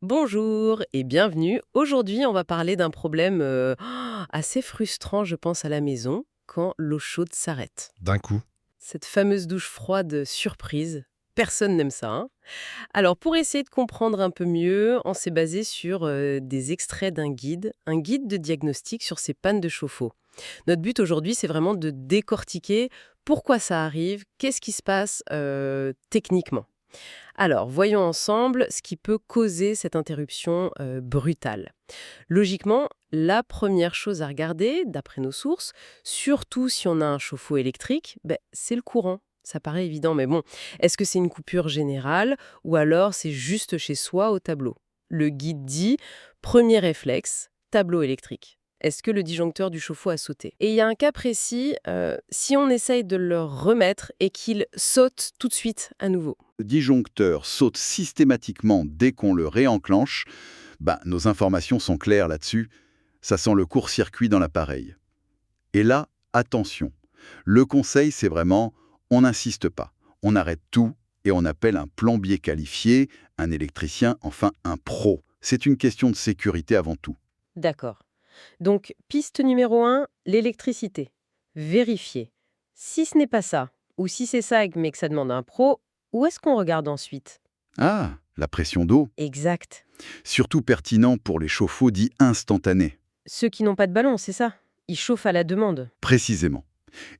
Bonjour et bienvenue. Aujourd'hui, on va parler d'un problème assez frustrant, je pense, à la maison, quand l'eau chaude s'arrête. D'un coup. Cette fameuse douche froide surprise, personne n'aime ça, hein. Alors, pour essayer de comprendre un peu mieux, on s'est basé sur des extraits d'un guide, un guide de diagnostic sur ces pannes de chauffe-eau. Notre but aujourd'hui, c'est vraiment de décortiquer pourquoi ça arrive, qu'est-ce qui se passe techniquement. Alors, voyons ensemble ce qui peut causer cette interruption brutale. Logiquement, la première chose à regarder, d'après nos sources, surtout si on a un chauffe-eau électrique, c'est le courant. Ça paraît évident, mais bon, est-ce que c'est une coupure générale ou alors c'est juste chez soi au tableau? Le guide dit, premier réflexe, tableau électrique. Est-ce que le disjoncteur du chauffe-eau a sauté? Et il y a un cas précis, si on essaye de le remettre et qu'il saute tout de suite à nouveau. Le disjoncteur saute systématiquement dès qu'on le réenclenche, nos informations sont claires là-dessus. Ça sent le court-circuit dans l'appareil. Et là, attention. Le conseil, c'est vraiment, on n'insiste pas. On arrête tout et on appelle un plombier qualifié, un électricien, enfin un pro. C'est une question de sécurité avant tout. D'accord. Donc, piste numéro 1, l'électricité. Vérifier. Si ce n'est pas ça, ou si c'est ça mais que ça demande un pro, où est-ce qu'on regarde ensuite? Ah, la pression d'eau. Exact. Surtout pertinent pour les chauffe-eau dits instantanés. Ceux qui n'ont pas de ballon, c'est ça. Ils chauffent à la demande. Précisément.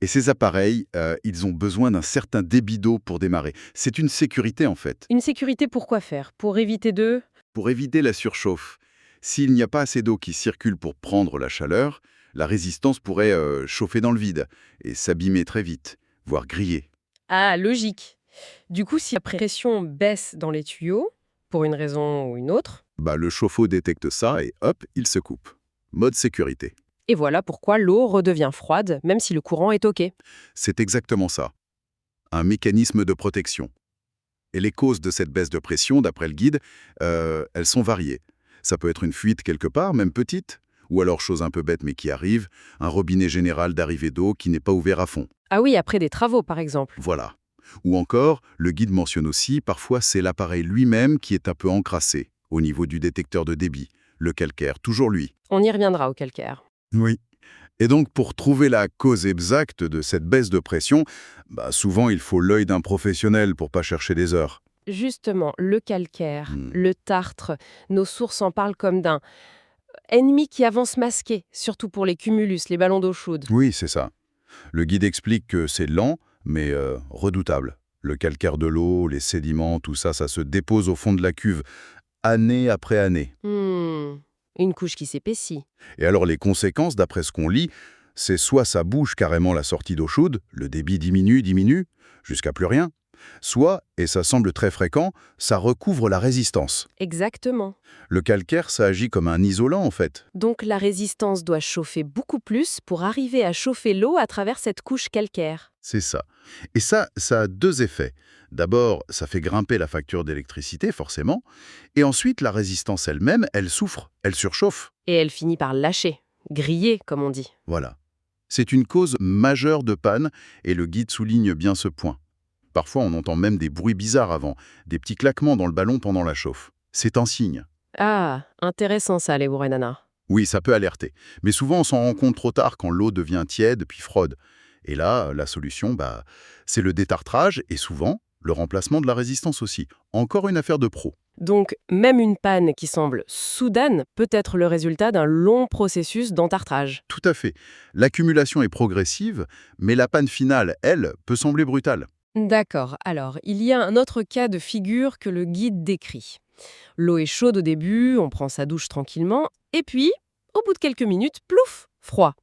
Et ces appareils, ils ont besoin d'un certain débit d'eau pour démarrer. C'est une sécurité en fait. Une sécurité pour quoi faire? Pour éviter de... Pour éviter la surchauffe, s'il n'y a pas assez d'eau qui circule pour prendre la chaleur, la résistance pourrait chauffer dans le vide et s'abîmer très vite, voire griller. Ah, logique. Du coup, si la pression baisse dans les tuyaux, pour une raison ou une autre, Le chauffe-eau détecte ça et hop, il se coupe. Mode sécurité. et voilà pourquoi l'eau redevient froide, même si le courant est OK. C'est exactement ça. Un mécanisme de protection. Et les causes de cette baisse de pression, d'après le guide, elles sont variées. Ça peut être une fuite quelque part, même petite, ou alors, chose un peu bête mais qui arrive, un robinet général d'arrivée d'eau qui n'est pas ouvert à fond. Ah oui, après des travaux, par exemple. Voilà. Ou encore, le guide mentionne aussi, parfois c'est l'appareil lui-même qui est un peu encrassé, au niveau du détecteur de débit, le calcaire, toujours lui. On y reviendra au calcaire. Oui. Et donc, pour trouver la cause exacte de cette baisse de pression, souvent il faut l'œil d'un professionnel pour pas chercher des heures. Justement, le calcaire, Hmm. le tartre, nos sources en parlent comme d'un ennemi qui avance masqué, surtout pour les cumulus, les ballons d'eau chaude. Oui, c'est ça. Le guide explique que c'est lent, mais redoutable. Le calcaire de l'eau, les sédiments, tout ça, ça se dépose au fond de la cuve, année après année. Une couche qui s'épaissit. Et alors les conséquences, d'après ce qu'on lit, c'est soit ça bouge carrément la sortie d'eau chaude, le débit diminue, jusqu'à plus rien, soit, et ça semble très fréquent, ça recouvre la résistance. Exactement. Le calcaire, ça agit comme un isolant en fait. Donc la résistance doit chauffer beaucoup plus pour arriver à chauffer l'eau à travers cette couche calcaire. C'est ça. Et ça a deux effets. D'abord, ça fait grimper la facture d'électricité, forcément. Et ensuite, la résistance elle-même, elle souffre, elle surchauffe. Et elle finit par lâcher, griller, comme on dit. Voilà. C'est une cause majeure de panne, et le guide souligne bien ce point. Parfois, on entend même des bruits bizarres avant, des petits claquements dans le ballon pendant la chauffe. C'est un signe. Ah, intéressant ça, les Nana. Oui, ça peut alerter. Mais souvent, on s'en rend compte trop tard quand l'eau devient tiède puis froide. Et là, la solution, c'est le détartrage et souvent, le remplacement de la résistance aussi. Encore une affaire de pro. Donc, même une panne qui semble soudaine peut être le résultat d'un long processus d'entartrage. Tout à fait. L'accumulation est progressive, mais la panne finale, elle, peut sembler brutale. D'accord, alors, il y a un autre cas de figure que le guide décrit. L'eau est chaude au début, on prend sa douche tranquillement, et puis, au bout de quelques minutes, plouf, froid.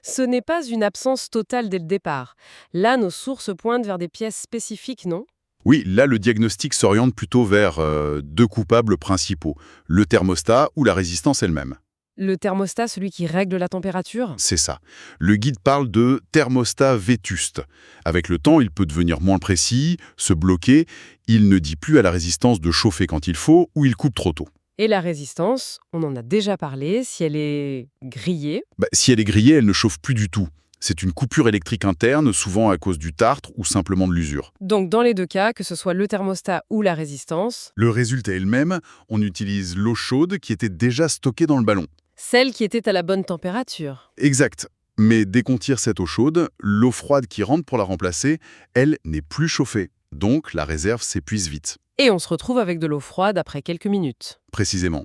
Ce n'est pas une absence totale dès le départ. Là, nos sources pointent vers des pièces spécifiques, non? Oui, là, le diagnostic s'oriente plutôt vers deux coupables principaux, le thermostat ou la résistance elle-même. Le thermostat, celui qui règle la température? C'est ça. Le guide parle de thermostat vétuste. Avec le temps, il peut devenir moins précis, se bloquer. Il ne dit plus à la résistance de chauffer quand il faut ou il coupe trop tôt. Et la résistance, on en a déjà parlé, si elle est grillée, Si elle est grillée, elle ne chauffe plus du tout. C'est une coupure électrique interne, souvent à cause du tartre ou simplement de l'usure. Donc dans les deux cas, que ce soit le thermostat ou la résistance, Le résultat est le même, on utilise l'eau chaude qui était déjà stockée dans le ballon. celle qui était à la bonne température. Exact. Mais dès qu'on tire cette eau chaude, l'eau froide qui rentre pour la remplacer, elle n'est plus chauffée. Donc la réserve s'épuise vite. Et on se retrouve avec de l'eau froide après quelques minutes. Précisément.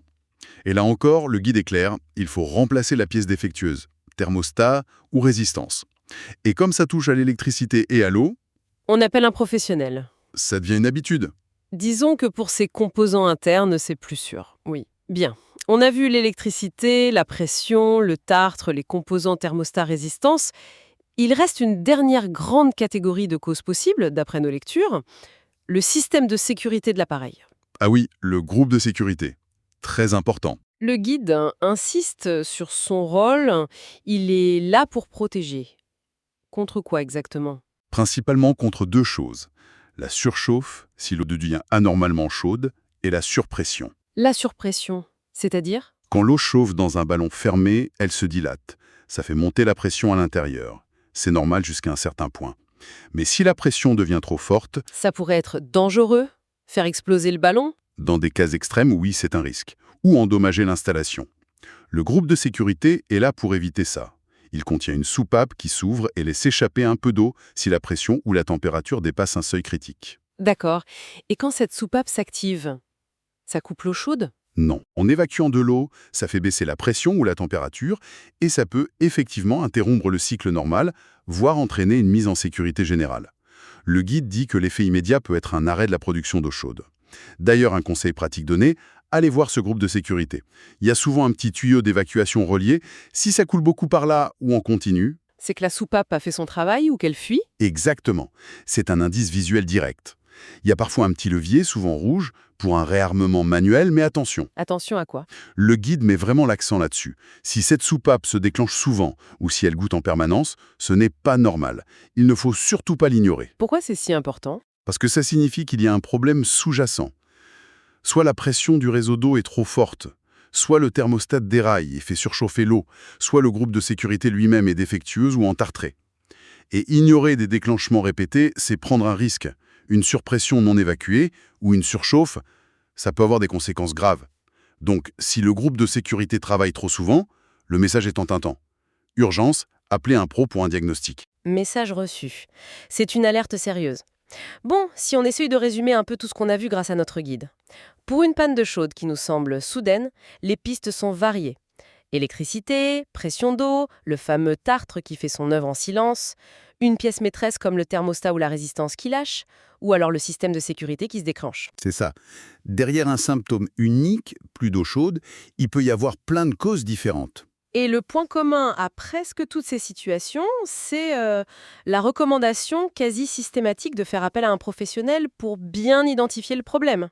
Et là encore, le guide est clair, il faut remplacer la pièce défectueuse, thermostat ou résistance. Et comme ça touche à l'électricité et à l'eau, On appelle un professionnel. ça devient une habitude. Disons que pour ces composants internes, c'est plus sûr. Oui. Bien. On a vu l'électricité, la pression, le tartre, les composants thermostat résistance. Il reste une dernière grande catégorie de causes possibles, d'après nos lectures, le système de sécurité de l'appareil. Ah oui, le groupe de sécurité. Très important. Le guide insiste sur son rôle. Il est là pour protéger. Contre quoi exactement? Principalement contre deux choses. La surchauffe, si l'eau devient anormalement chaude, et la surpression. La surpression, c'est-à-dire? Quand l'eau chauffe dans un ballon fermé, elle se dilate. Ça fait monter la pression à l'intérieur. C'est normal jusqu'à un certain point. Mais si la pression devient trop forte, Ça pourrait être dangereux? Faire exploser le ballon? dans des cas extrêmes, oui, c'est un risque. Ou endommager l'installation. Le groupe de sécurité est là pour éviter ça. Il contient une soupape qui s'ouvre et laisse échapper un peu d'eau si la pression ou la température dépasse un seuil critique. D'accord. Et quand cette soupape s'active, ça coupe l'eau chaude? Non. En évacuant de l'eau, ça fait baisser la pression ou la température et ça peut effectivement interrompre le cycle normal, voire entraîner une mise en sécurité générale. Le guide dit que l'effet immédiat peut être un arrêt de la production d'eau chaude. D'ailleurs, un conseil pratique donné, allez voir ce groupe de sécurité. Il y a souvent un petit tuyau d'évacuation relié. Si ça coule beaucoup par là ou en continu, C'est que la soupape a fait son travail ou qu'elle fuit? exactement. C'est un indice visuel direct. Il y a parfois un petit levier, souvent rouge, pour un réarmement manuel, mais attention. Attention à quoi? Le guide met vraiment l'accent là-dessus. Si cette soupape se déclenche souvent ou si elle goûte en permanence, ce n'est pas normal. Il ne faut surtout pas l'ignorer. Pourquoi c'est si important? Parce que ça signifie qu'il y a un problème sous-jacent. Soit la pression du réseau d'eau est trop forte, soit le thermostat déraille et fait surchauffer l'eau, soit le groupe de sécurité lui-même est défectueux ou entartré. Et ignorer des déclenchements répétés, c'est prendre un risque. Une surpression non évacuée ou une surchauffe, ça peut avoir des conséquences graves. Donc, si le groupe de sécurité travaille trop souvent, le message est en tintant. Urgence, appelez un pro pour un diagnostic. Message reçu. C'est une alerte sérieuse. Bon, si on essaye de résumer un peu tout ce qu'on a vu grâce à notre guide. Pour une panne de chaude qui nous semble soudaine, les pistes sont variées. Électricité, pression d'eau, le fameux tartre qui fait son œuvre en silence, une pièce maîtresse comme le thermostat ou la résistance qui lâche, ou alors le système de sécurité qui se déclenche. C'est ça. Derrière un symptôme unique, plus d'eau chaude, il peut y avoir plein de causes différentes. Et le point commun à presque toutes ces situations, c'est la recommandation quasi systématique de faire appel à un professionnel pour bien identifier le problème.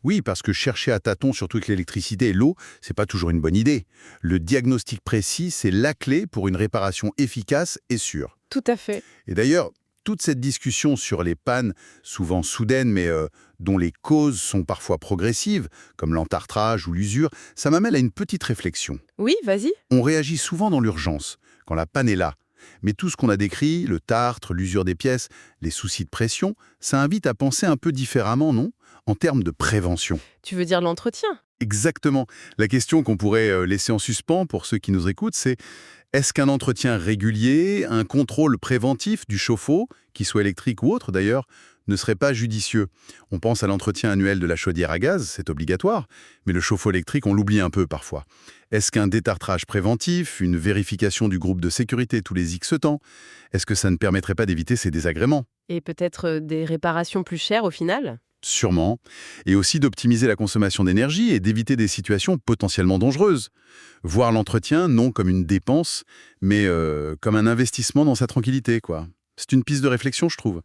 Oui, parce que chercher à tâtons, surtout avec l'électricité et l'eau, c'est pas toujours une bonne idée. Le diagnostic précis, c'est la clé pour une réparation efficace et sûre. Tout à fait. Et d'ailleurs, toute cette discussion sur les pannes, souvent soudaines, mais dont les causes sont parfois progressives, comme l'entartrage ou l'usure, ça m'amène à une petite réflexion. Oui, vas-y. On réagit souvent dans l'urgence, quand la panne est là. Mais tout ce qu'on a décrit, le tartre, l'usure des pièces, les soucis de pression, ça invite à penser un peu différemment, non? En termes de prévention. Tu veux dire l'entretien? Exactement. La question qu'on pourrait laisser en suspens pour ceux qui nous écoutent, c'est est-ce qu'un entretien régulier, un contrôle préventif du chauffe-eau, qu'il soit électrique ou autre d'ailleurs, ne serait pas judicieux? On pense à l'entretien annuel de la chaudière à gaz, c'est obligatoire, mais le chauffe-eau électrique, on l'oublie un peu parfois. Est-ce qu'un détartrage préventif, une vérification du groupe de sécurité tous les X temps, est-ce que ça ne permettrait pas d'éviter ces désagréments? Et peut-être des réparations plus chères au final? Sûrement. Et aussi d'optimiser la consommation d'énergie et d'éviter des situations potentiellement dangereuses. Voir l'entretien non comme une dépense, mais comme un investissement dans sa tranquillité, quoi. C'est une piste de réflexion, je trouve.